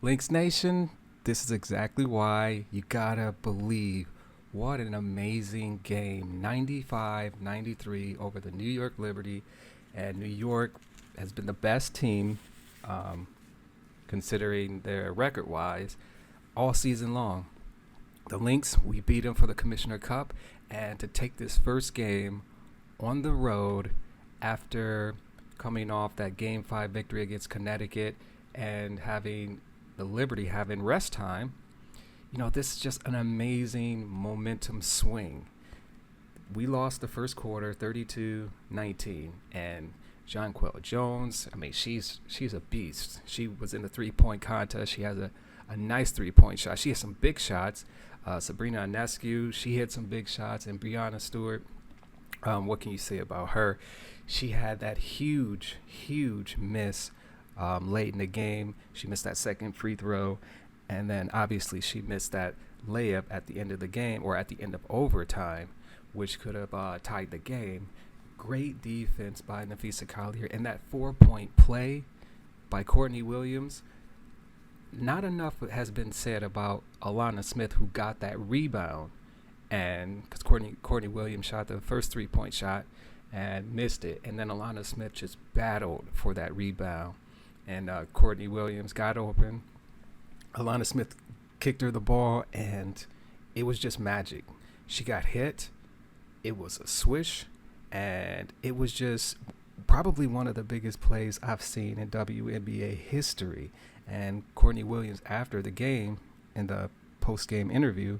Lynx Nation, this is exactly why you gotta believe. What an amazing game. 95-93 over the New York Liberty. And New York has been the best team, um, considering their record wise, all season long. The Lynx, we beat them for the Commissioner Cup. And to take this first game on the road after coming off that Game 5 victory against Connecticut and having the Liberty having rest time, this is just an amazing momentum swing. We lost the first quarter 32-19, and Jonquel Jones, she's a beast. She was in the three-point contest. She has a nice three-point shot. She has some big shots. Sabrina Ionescu, she hit some big shots, and Breanna Stewart, what can you say about her? She had that huge miss late in the game. She missed that second free throw, and then obviously she missed that layup at the end of the game, or at the end of overtime, which could have tied the game. Great defense by Nafisa Collier, and that 4-point play by Courtney Williams. Not enough has been said about Alana Smith, who got that rebound, and because Courtney Williams shot the first 3-point shot and missed it, and then Alana Smith just battled for that rebound, and Courtney Williams got open. Alana Smith kicked her the ball, and it was just magic. She got hit. It was a swish, and it was just probably one of the biggest plays I've seen in WNBA history. And Courtney Williams, after the game, in the post-game interview,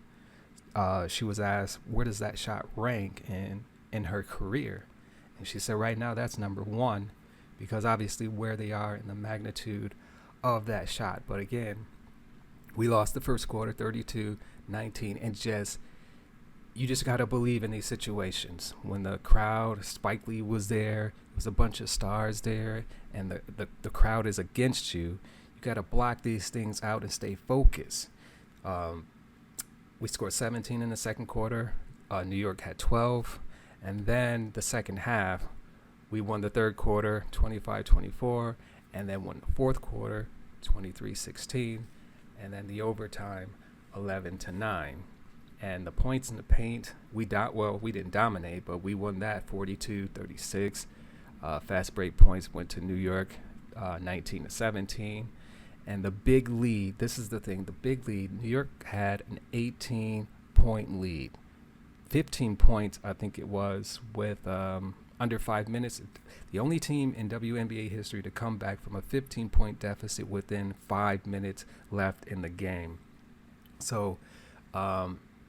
she was asked, where does that shot rank in her career? And she said, right now, that's number one, because obviously where they are in the magnitude of that shot. But again, we lost the first quarter 32-19, and you just got to believe in these situations. When the crowd, Spike Lee was there, there was a bunch of stars there, and the crowd is against you. You got to block these things out and stay focused. We scored 17 in the second quarter. New York had 12. And then the second half, we won the third quarter 25-24, and then won the fourth quarter 23-16, and then the overtime 11-9. And the points in the paint, we didn't dominate, but we won that 42-36. Fast break points went to New York, 19-17. And the big lead, this is the thing, the big lead, New York had an 18-point lead. 15 points, I think it was, with under 5 minutes. The only team in WNBA history to come back from a 15-point deficit within 5 minutes left in the game. So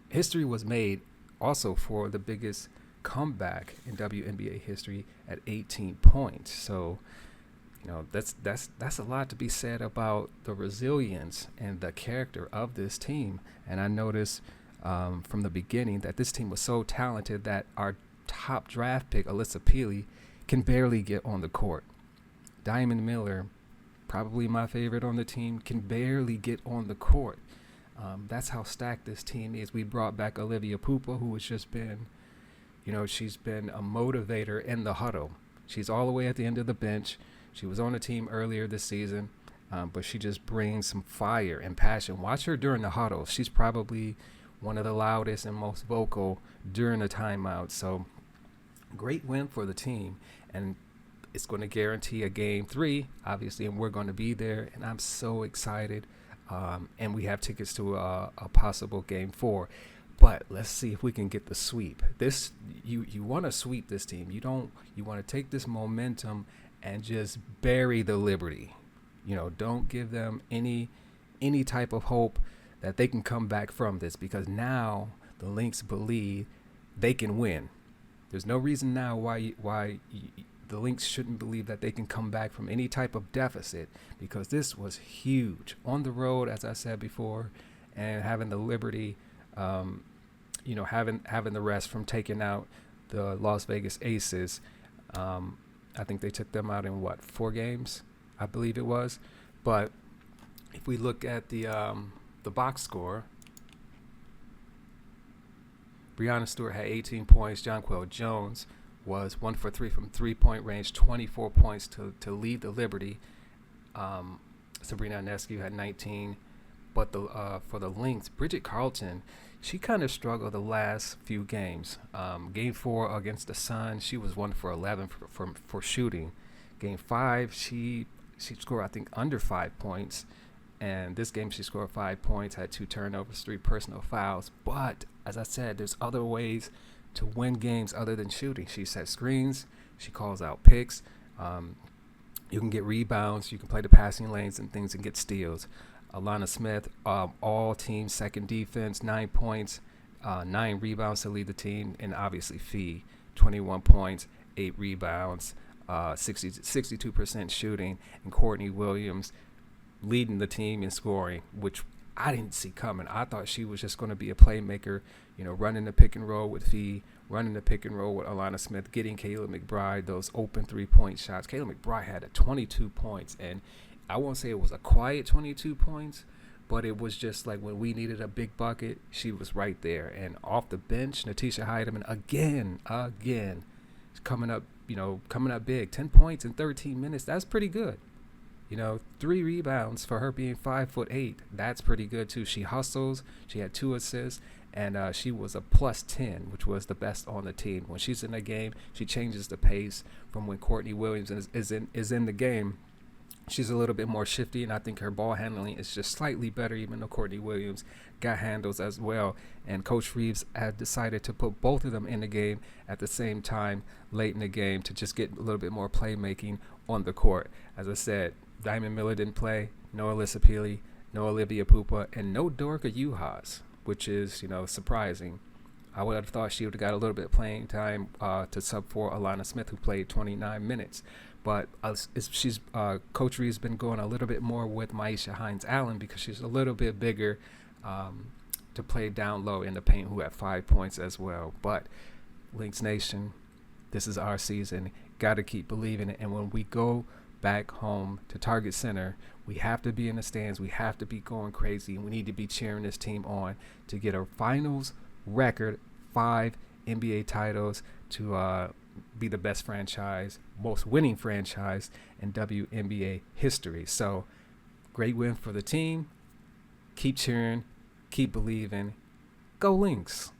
history was made also for the biggest comeback in WNBA history at 18 points. So, that's a lot to be said about the resilience and the character of this team. And I noticed from the beginning that this team was so talented that our top draft pick, Alyssa Peely, can barely get on the court. Diamond Miller, probably my favorite on the team, can barely get on the court. That's how stacked this team is. We brought back Olivia Pupa, who has just been, she's been a motivator in the huddle. She's all the way at the end of the bench. She was on the team earlier this season, but she just brings some fire and passion. Watch her during the huddle. She's probably one of the loudest and most vocal during the timeout. So great win for the team, and it's going to guarantee a game 3, obviously, and we're going to be there, and I'm so excited. And we have tickets to a possible game 4. But let's see if we can get the sweep. This you want to sweep this team. You want to take this momentum and just bury the Liberty. Don't give them any type of hope that they can come back from this, because now the Lynx believe they can win. There's no reason now why the Lynx shouldn't believe that they can come back from any type of deficit, because this was huge on the road, as I said before, and having the Liberty, having the rest from taking out the Las Vegas Aces. I think they took them out in 4 games, I believe it was. But if we look at the box score, Breanna Stewart had 18 points. Jonquel Jones was 1 for 3 from 3-point range, 24 points to lead the Liberty. Sabrina Ionescu had 19. But for the Lynx, Bridget Carlton, she kind of struggled the last few games. Game 4 against the Sun, she was 1 for 11 for shooting. Game 5, she scored, I think, under 5 points. And this game she scored 5 points, had 2 turnovers, 3 personal fouls. But as I said, there's other ways to win games other than shooting. She sets screens, she calls out picks. You can get rebounds, you can play the passing lanes and things and get steals. Alana Smith, all team second defense, 9 points, 9 rebounds to lead the team, and obviously Fee, 21 points, 8 rebounds, 62% shooting, and Courtney Williams leading the team in scoring, which I didn't see coming. I thought she was just going to be a playmaker, running the pick and roll with Fee, running the pick and roll with Alana Smith, getting Kayla McBride those open 3-point shots. Kayla McBride had 22 points, and I won't say it was a quiet 22 points, but it was just like when we needed a big bucket, she was right there. And off the bench, Natisha Heidemann again, coming up big. 10 points in 13 minutes. That's pretty good. 3 rebounds for her being 5'8". That's pretty good too. She hustles. She had 2 assists, and she was a plus 10, which was the best on the team. When she's in the game, she changes the pace from when Courtney Williams is in the game. She's a little bit more shifty, and I think her ball handling is just slightly better, even though Courtney Williams got handles as well. And Coach Reeves had decided to put both of them in the game at the same time late in the game to just get a little bit more playmaking on the court. As I said, Diamond Miller didn't play, no Alyssa Peely, no Olivia Pupa, and no Dorka Juhas, which is, surprising. I would have thought she would have got a little bit of playing time to sub for Alana Smith, who played 29 minutes. But Coach Reeves been going a little bit more with Maisha Hines-Allen because she's a little bit bigger to play down low in the paint, who had 5 points as well. But Lynx Nation, this is our season. Got to keep believing it. And when we go back home to Target Center, we have to be in the stands. We have to be going crazy. We need to be cheering this team on to get a finals record, 5 NBA titles, to be the best franchise, most winning franchise in WNBA history. So great win for the team. Keep cheering, keep believing. Go Lynx.